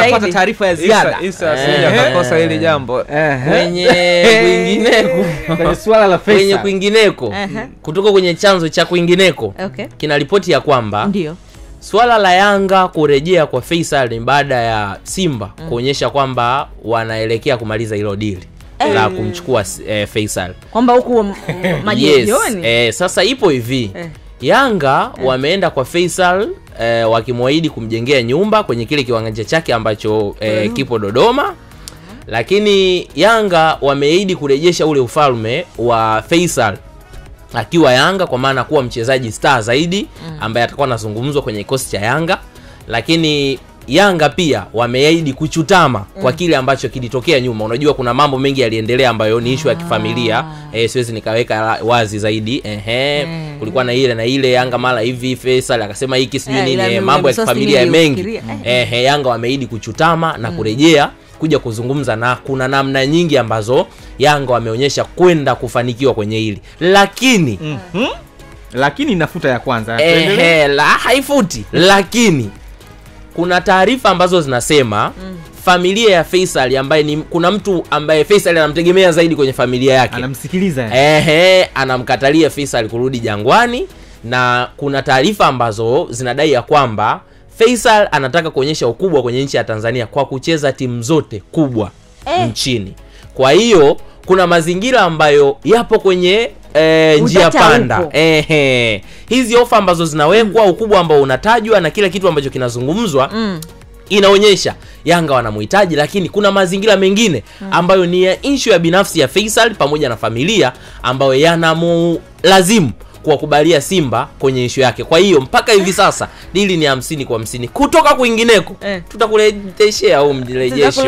kupata taarifa ya ziada. Isa sija hili jambo. Kwenye kwingineko Kwenye swala la Faisal. Kwenye kwingineko kutoka kwenye chanzo cha kwingineko kina ripoti ya kwamba ndio swala la Yanga kurejea kwa Faisal ni baada ya Simba kuonyesha kwamba wanaelekea kumaliza hilo deal la kumchukua Faisal, kwamba huko majioni. Yes. Sasa ipo hivi Yanga wameenda kwa Faisal wakimwahidi kumjengea nyumba kwenye kile kiwanja chake ambacho kipo Dodoma. Lakini Yanga wameahidi kurejesha ule ufalme wa Faisal akiwa Yanga, kwa maana kuwa mchezaji star zaidi ambaye atakuwa anazungumzwa kwenye kikosi cha Yanga. Lakini Yanga pia wameahidi kuchutama kwa kile ambacho kilitokea nyuma. Unajua kuna mambo mengi yaliendelea ambayo ni issue ya kifamilia. Siwezi nikaweka wazi zaidi. Kulikuwa na ile Yanga mara hivi Faisal akasema hiki sijui nini, mambo ya kifamilia mengi. Yanga wameahidi kuchutama na kurejea kuja kuzungumza, na kuna namna nyingi ambazo Yanga wameonyesha kwenda kufanikiwa kwenye hili. Lakini lakini nafuta ya kwanza. Haifuti. Lakini kuna taarifa ambazo zinasema familia ya Faisal ambaye kuna mtu ambaye Faisal anamtegemea zaidi kwenye familia yake, anamsikiliza anamkatalia Faisal kurudi Jangwani. Na kuna taarifa ambazo zinadai ya kwamba Faisal anataka kuonyesha ukubwa kwenye nchi ya Tanzania kwa kucheza timu zote kubwa nchini. Kwa hiyo kuna mazingira ambayo yapo kwenye njia panda. Hizi ofa ambazo zinawekwa, ukubwa ambao unatajwa na kila kitu ambacho kinazungumzwa inaonyesha Yanga wanamhitaji, lakini kuna mazingira mengine ambayo ni ya issue ya binafsi ya Faisal pamoja na familia ambayo yanamlazimu kuwakubalia Simba kwenye issue yake. Kwa hiyo mpaka hivi sasa dili ni 50 kwa 50. Kutoka kwingineko tutakuleteshea au mrejesho.